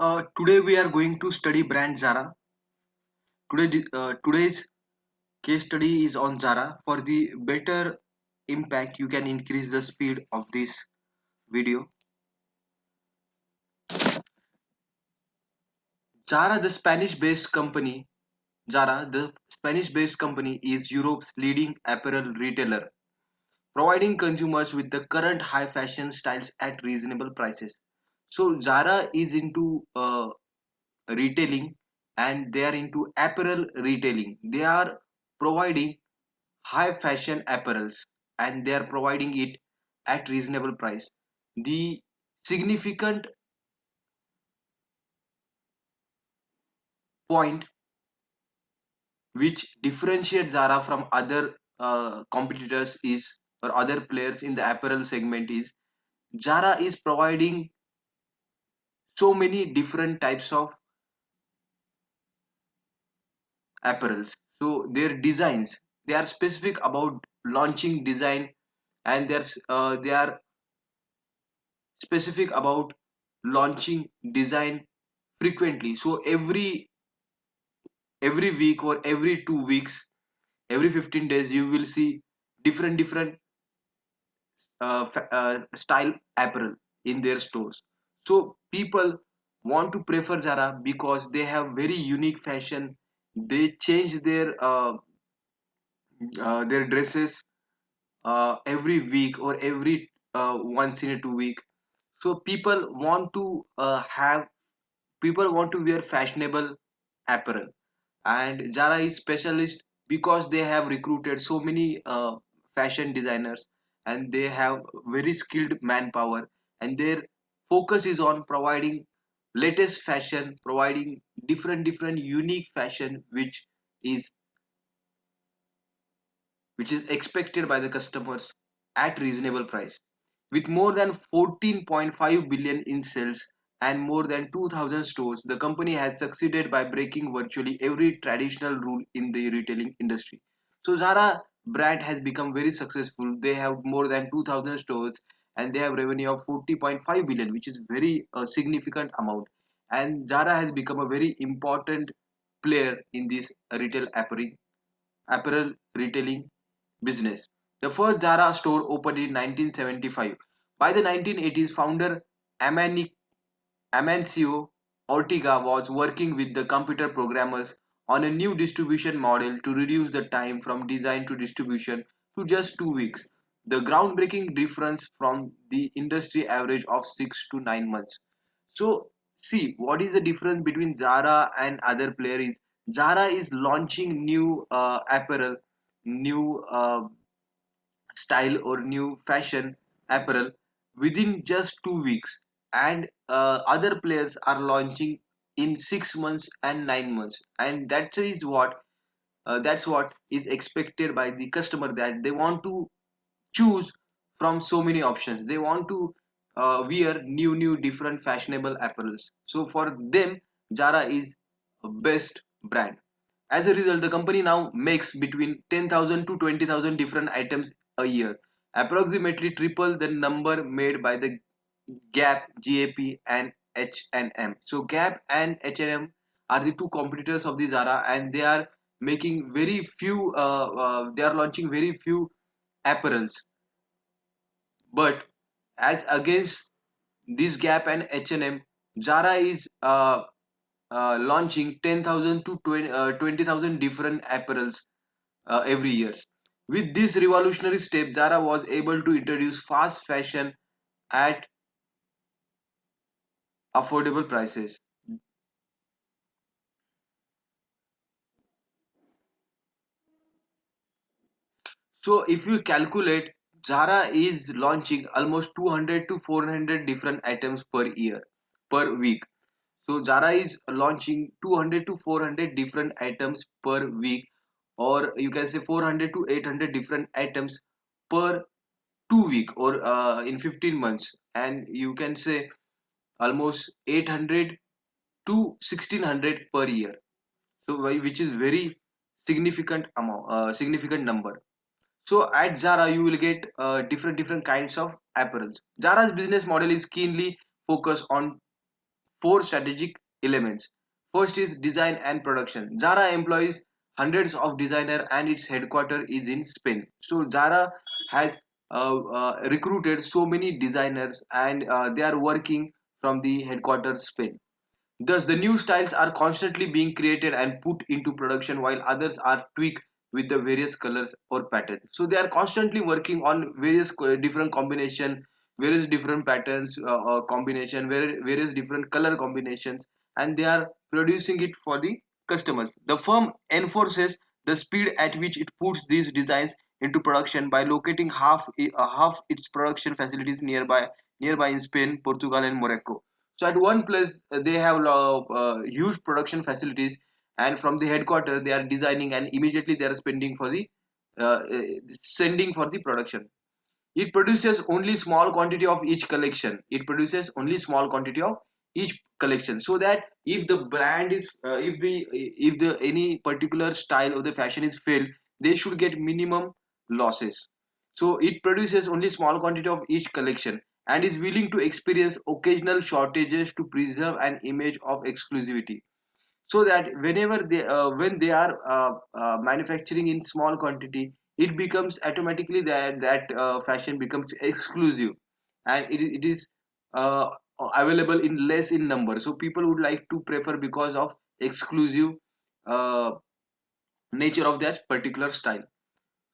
Today we are going to study brand Zara. Today's case study is on Zara. For the better impact, you can increase the speed of this video. Zara, the Spanish-based company, Zara, the Spanish-based company is Europe's leading apparel retailer, providing consumers with the current high fashion styles at reasonable prices. So Zara is into retailing and they are into apparel retailing. They are providing high fashion apparels and they are providing it at reasonable price. The significant point which differentiates Zara from other competitors is or other players in the apparel segment is Zara is providing so many different types of apparels. So their designs, they are specific about launching design and they are specific about launching design frequently. So every week or every 2 weeks, every 15 days, you will see different style apparel in their stores. So people want to prefer Zara because they have very unique fashion. They change their dresses every week or every once in a 2 week. So people want to wear fashionable apparel, and Zara is specialist because they have recruited so many fashion designers and they have very skilled manpower, and their focus is on providing latest fashion, providing different unique fashion is which is expected by the customers at reasonable price. With more than 14.5 billion in sales and more than 2000 stores, the company has succeeded by breaking virtually every traditional rule in the retailing industry. So Zara brand has become very successful. They have more than 2000 stores and they have revenue of 40.5 billion, which is very significant amount. And Zara has become a very important player in this apparel retailing business. The first Zara store opened in 1975. By the 1980s, founder Amani- Amancio Ortega was working with the computer programmers on a new distribution model to reduce the time from design to distribution to just 2 weeks. The groundbreaking difference from the industry average of 6 to 9 months. So, see what is the difference between Zara and other players? Zara is launching new apparel, new style or new fashion apparel within just 2 weeks, and other players are launching in 6 months and 9 months, and that's what is expected by the customer, that they want to choose from so many options. They want to wear new different fashionable apparels. So for them, Zara is a best brand. As a result, the company now makes between 10,000 to 20,000 different items a year, approximately triple the number made by the Gap, GAP, and H&M. So Gap and H&M are the two competitors of the Zara, and they are making very few. They are launching very few apparels, but as against this Gap and H&M, Zara is launching 10,000 to 20,000 different apparels every year. With this revolutionary step, Zara was able to introduce fast fashion at affordable prices. So if you calculate, Zara is launching almost 200 to 400 different items per year, per week. So Zara is launching 200 to 400 different items per week, or you can say 400 to 800 different items per 2 week, or in 15 months, and you can say almost 800 to 1600 per year. So which is very significant number. So at Zara, you will get different kinds of apparels. Zara's business model is keenly focused on four strategic elements. First is design and production. Zara employs hundreds of designers and its headquarters is in Spain. So Zara has recruited so many designers and they are working from the headquarters Spain. Thus, the new styles are constantly being created and put into production while others are tweaked with the various colors or patterns. So they are constantly working on various different combination, various different patterns combination, various different color combinations, and they are producing it for the customers. The firm enforces the speed at which it puts these designs into production by locating half its production facilities nearby in Spain, Portugal, and Morocco. So at one place they have huge production facilities, and from the headquarters they are designing and immediately they are spending for the sending for the production. It produces only small quantity of each collection. It produces only small quantity of each collection, so that if the brand is if the any particular style of the fashion is failed, they should get minimum losses. So it produces only small quantity of each collection and is willing to experience occasional shortages to preserve an image of exclusivity, so that whenever they when they are manufacturing in small quantity, it becomes automatically that fashion becomes exclusive, and it is uh, available in less in number, so people would like to prefer because of exclusive uh, nature of that particular style.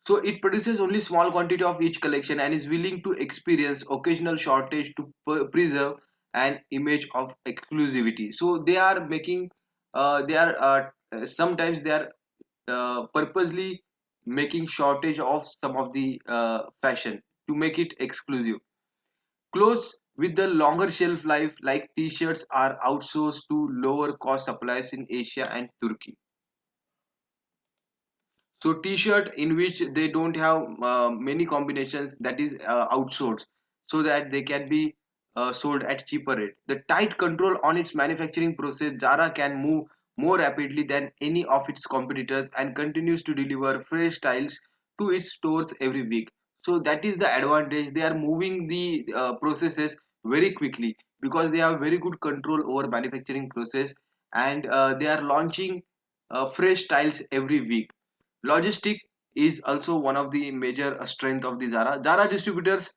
So it produces only small quantity of each collection and is willing to experience occasional shortage to preserve an image of exclusivity. So they are making, they are sometimes they are purposely making shortage of some of the fashion to make it exclusive. Clothes with the longer shelf life, like t-shirts, are outsourced to lower cost suppliers in Asia and Turkey. So t-shirt in which they don't have many combinations, that is outsourced, so that they can be sold at cheaper rate. The tight control on its manufacturing process, Zara can move more rapidly than any of its competitors and continues to deliver fresh styles to its stores every week. So that is the advantage. They are moving the processes very quickly because they have very good control over manufacturing process, and they are launching fresh styles every week. Logistic is also one of the major strength of the Zara. Zara distributes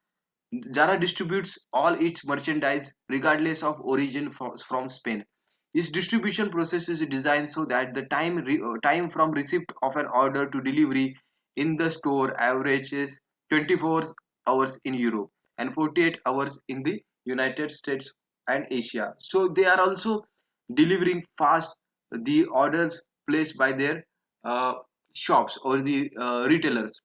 all its merchandise regardless of origin from Spain. Its distribution process is designed so that the time from receipt of an order to delivery in the store averages 24 hours in Europe and 48 hours in the United States and Asia. So they are also delivering fast the orders placed by their uh, shops or the retailers.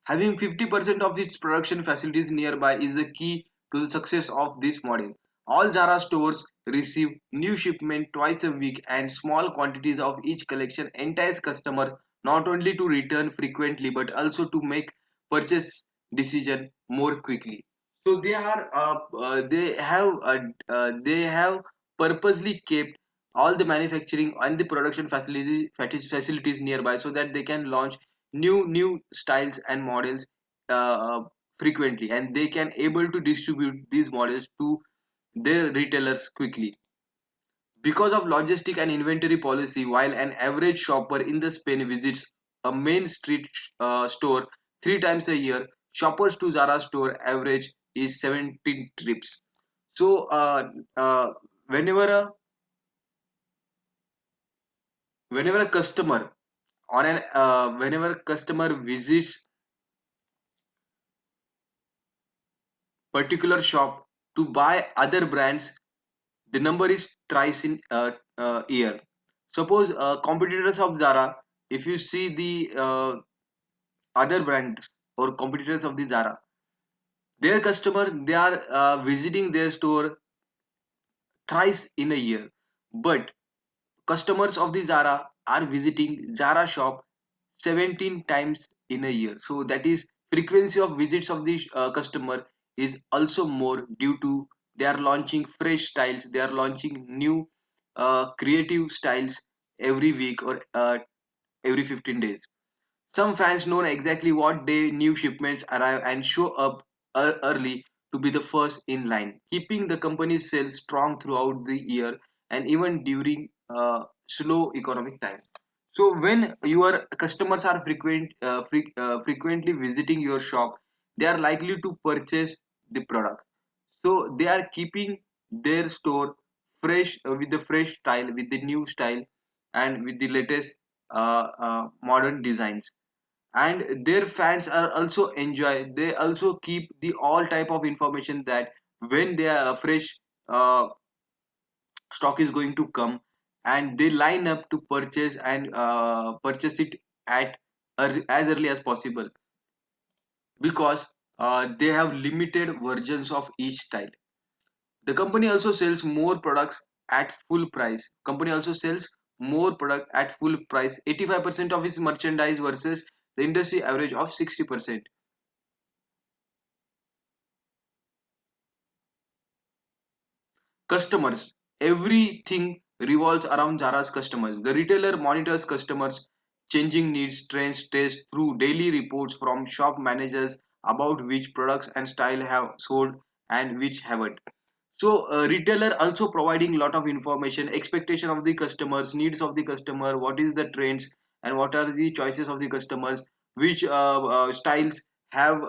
Having 50% of its production facilities nearby is the key to the success of this model. All Zara stores receive new shipment twice a week, and small quantities of each collection entice customers not only to return frequently but also to make purchase decision more quickly. So they have purposely kept all the manufacturing and the production facilities nearby so that they can launch new styles and models uh, frequently, and they can able to distribute these models to their retailers quickly. Because of logistic and inventory policy, while an average shopper in the Spain visits a main street store 3 times a year, shoppers to Zara store average is 17 trips. So uh, whenever a whenever a customer on an whenever a customer visits particular shop to buy other brands, the number is thrice in year. Suppose competitors of Zara, if you see the other brands or competitors of the Zara, their customer, they are visiting their store thrice in a year, but customers of the Zara are visiting Zara shop 17 times in a year. So that is frequency of visits of the customer is also more due to they are launching fresh styles, they are launching new creative styles every week or every 15 days. Some fans know exactly what day new shipments arrive and show up early to be the first in line, keeping the company's sales strong throughout the year and even during slow economic times. So when your customers are frequently visiting your shop, they are likely to purchase the product. So they are keeping their store fresh, with the fresh style, with the new style, and with the latest modern designs. And their fans are also enjoy. They also keep the all type of information that when their fresh uh, stock is going to come, and they line up to purchase and purchase it at as early as possible, because they have limited versions of each style. The company also sells more products at full price. Company also sells more product at full price, 85% of its merchandise versus the industry average of 60%. Customers. Everything revolves around Zara's customers. The retailer monitors customers' changing needs, trends, tastes through daily reports from shop managers about which products and style have sold and which haven't. So retailer also providing a lot of information, expectation of the customers, needs of the customer, what is the trends, and what are the choices of the customers, which styles have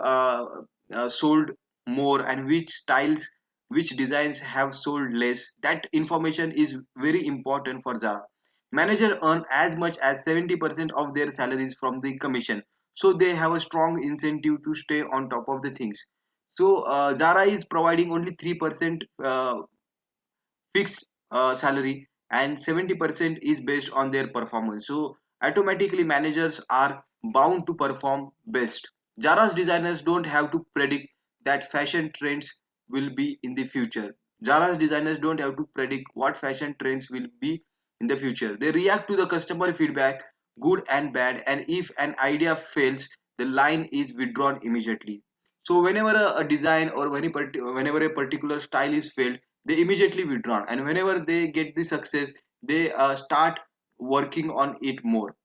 sold more, and which styles, which designs have sold less. That information is very important for Zara. Manager earn as much as 70% of their salaries from the commission, so they have a strong incentive to stay on top of the things. So Zara is providing only 3% fixed salary, and 70% is based on their performance. So automatically managers are bound to perform best. Zara's designers don't have to predict that fashion trends will be in the future. Zara's designers don't have to predict what fashion trends will be in the future. They react to the customer feedback, good and bad, and if an idea fails, the line is withdrawn immediately. So whenever a design or whenever a particular style is failed, they immediately withdraw, and whenever they get the success, they start working on it more.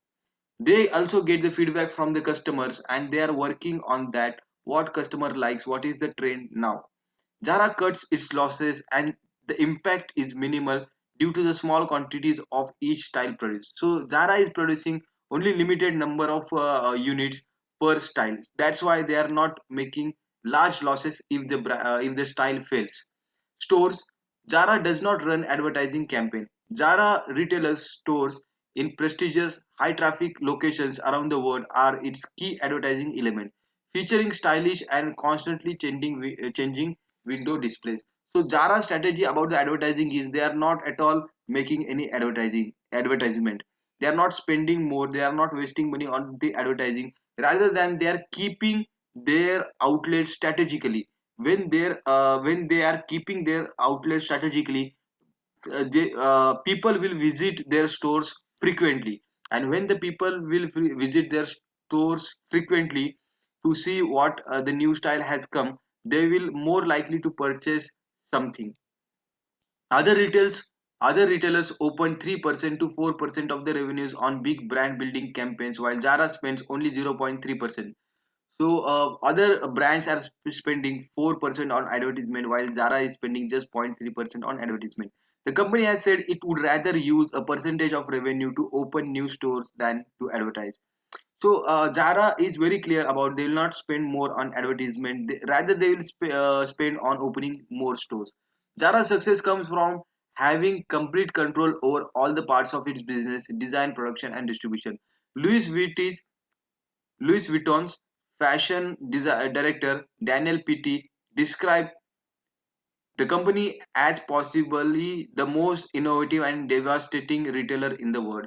They also get the feedback from the customers, and they are working on that, what customer likes, what is the trend now. Zara cuts its losses, and the impact is minimal due to the small quantities of each style produced. So Zara is producing only limited number of units per style. That's why they are not making large losses if the style fails. Stores. Zara does not run advertising campaign. Zara retailers stores in prestigious high traffic locations around the world are its key advertising element, featuring stylish and constantly changing window displays. So Zara's strategy about the advertising is they are not at all making any advertisement. They are not spending more. They are not wasting money on the advertising. Rather than they are keeping their outlets strategically. When they are keeping their outlets strategically, people will visit their stores frequently, and when the people will visit their stores frequently to see what the new style has come, they will more likely to purchase something. Other retailers open 3% to 4% of the revenues on big brand building campaigns, while Zara spends only 0.3%. So other brands are spending 4% on advertisement, while Zara is spending just 0.3% on advertisement. The company has said it would rather use a percentage of revenue to open new stores than to advertise. So Zara is very clear about they will not spend more on advertisement. Rather, they will spend on opening more stores. Zara's success comes from having complete control over all the parts of its business: design, production, and distribution. Louis Vuitton Louis Vuitton's director Daniel Pitti described the company as possibly the most innovative and devastating retailer in the world.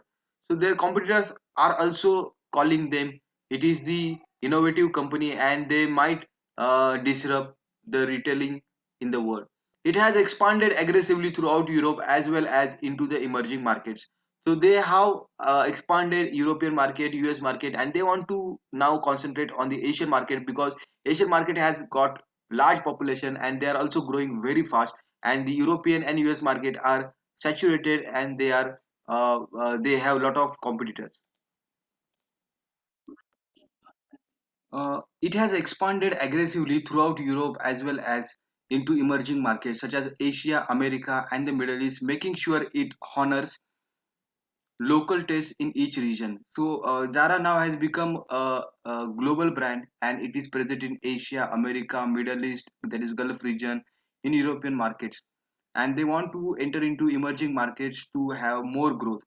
So their competitors are also calling them it is the innovative company, and they might disrupt the retailing in the world. It has expanded aggressively throughout Europe as well as into the emerging markets. So they have expanded European market, US market, and they want to now concentrate on the Asian market, because Asian market has got large population and they are also growing very fast, and the European and US market are saturated, and they have a lot of competitors. It has expanded aggressively throughout Europe as well as into emerging markets such as Asia, America, and the Middle East, making sure it honors local tastes in each region. So Zara now has become a global brand, and it is present in Asia, America, Middle East, that is Gulf region, in European markets, and they want to enter into emerging markets to have more growth.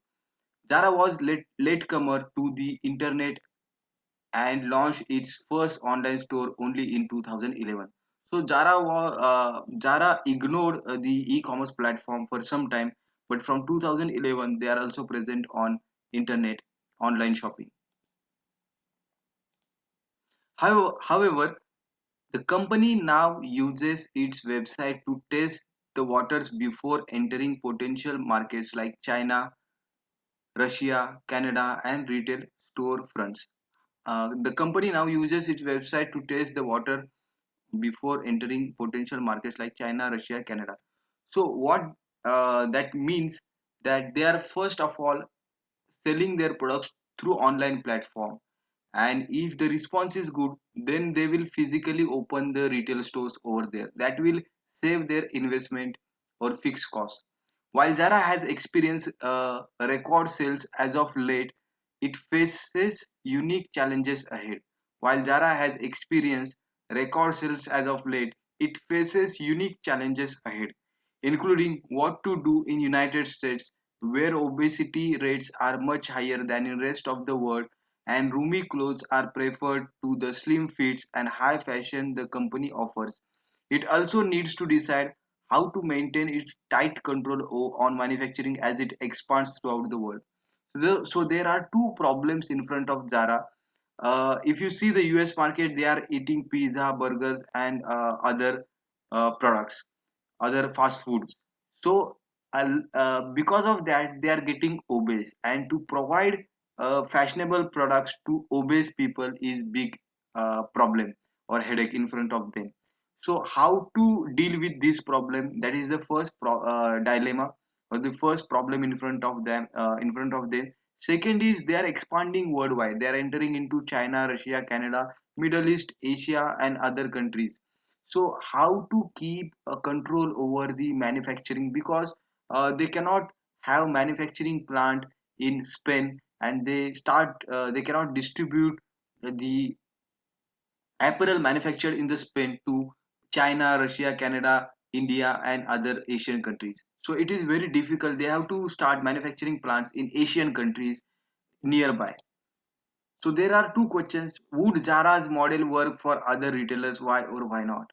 Zara was latecomer to the internet and launched its first online store only in 2011. So Zara ignored the e-commerce platform for some time, but from 2011 they are also present on internet online shopping. However, the company now uses its website to test the waters before entering potential markets like China, Russia, Canada, and retail storefronts. The company now uses its website to test the water before entering potential markets like China, Russia, Canada. So what that means, that they are first of all selling their products through online platform, and if the response is good, then they will physically open the retail stores over there. That will save their investment or fixed cost. While Zara has experienced record sales as of late, it faces unique challenges ahead. While Zara has experienced record sales as of late, it faces unique challenges ahead, including what to do in United States, where obesity rates are much higher than in rest of the world, and roomy clothes are preferred to the slim fits and high fashion the company offers. It also needs to decide how to maintain its tight control on manufacturing as it expands throughout the world. So there are two problems in front of Zara. If you see the US market, they are eating pizza, burgers, and other products, other fast foods. So because of that they are getting obese, and to provide fashionable products to obese people is big problem or headache in front of them. So how to deal with this problem, that is the first dilemma or the first problem in front of them. Second is they are expanding worldwide. They are entering into China, Russia, Canada, Middle East, Asia, and other countries. So how to keep a control over the manufacturing, because they cannot have manufacturing plant in Spain, and they cannot distribute the apparel manufactured in the Spain to China, Russia, Canada, India, and other Asian countries. So it is very difficult. They have to start manufacturing plants in Asian countries nearby. So there are two questions: would Zara's model work for other retailers? Why or why not?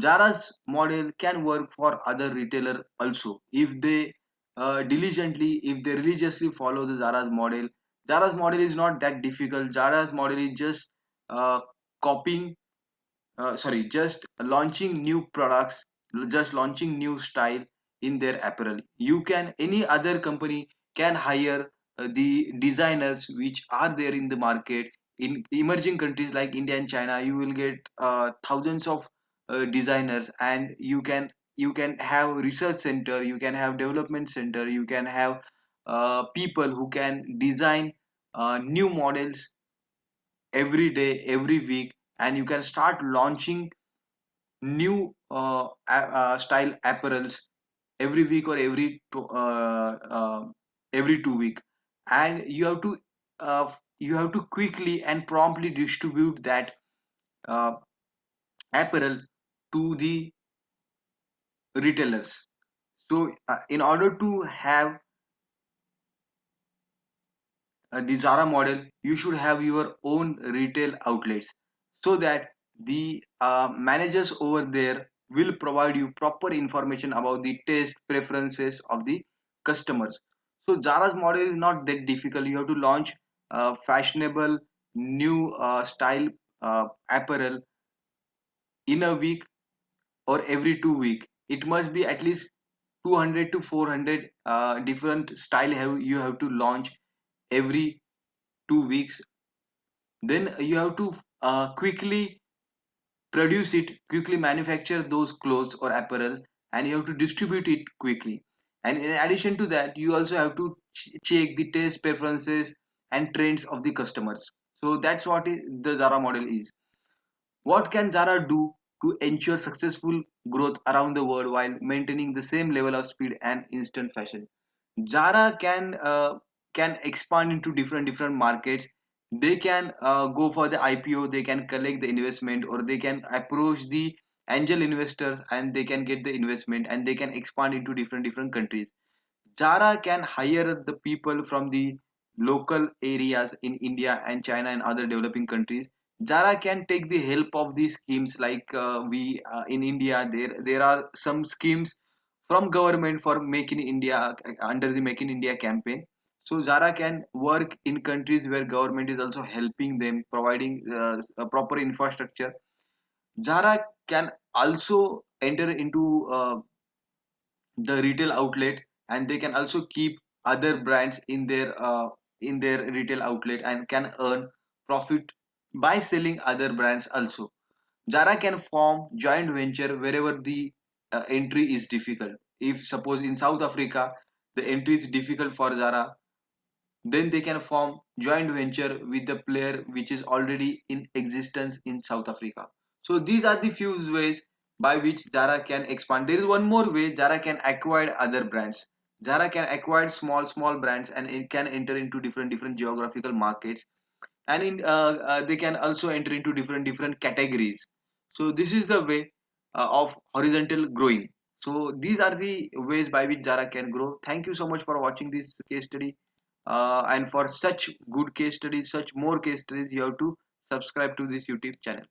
Zara's model can work for other retailer also if they diligently, if they religiously follow the Zara's model. Zara's model is not that difficult. Zara's model is just uh, copying, just launching new products, just launching new style in their apparel. You can, any other company can hire the designers which are there in the market. In emerging countries like India and China, you will get thousands of designers, and you can have research center, you can have development center, you can have people who can design new models every day, every week, and you can start launching new style apparels every week or every 2 week. And you have to quickly and promptly distribute that uh, apparel to the retailers. So in order to have the Zara model, you should have your own retail outlets, so that the managers over there will provide you proper information about the taste preferences of the customers. So Zara's model is not that difficult. You have to launch fashionable new style apparel in a week or every 2 week. It must be at least 200 to 400 different style you have to launch every 2 weeks. Then you have to quickly produce it, quickly manufacture those clothes or apparel, and you have to distribute it quickly. And in addition to that, you also have to check the taste preferences and trends of the customers. So that's what the Zara model is. What can Zara do to ensure successful growth around the world while maintaining the same level of speed and instant fashion. Zara can expand into different markets. They can go for the IPO, they can collect the investment, or they can approach the angel investors and they can get the investment, and they can expand into different countries. Zara can hire the people from the local areas in India and China and other developing countries. Zara can take the help of these schemes like we in India. There are some schemes from government for Make in India under the Make in India campaign. So Zara can work in countries where government is also helping them, providing a proper infrastructure. Zara can also enter into the retail outlet, and they can also keep other brands in their retail outlet and can earn profit by selling other brands also. Zara can form joint venture wherever the entry is difficult. If suppose in South Africa the entry is difficult for Zara, then they can form joint venture with the player which is already in existence in South Africa. So these are the few ways by which Zara can expand. There is one more way: Zara can acquire other brands. Zara can acquire small brands and it can enter into different geographical markets, and they can also enter into different categories. So this is the way of horizontal growing. So these are the ways by which Zara can grow. Thank you so much for watching this case study, and for such good case studies, such more case studies, you have to subscribe to this YouTube channel.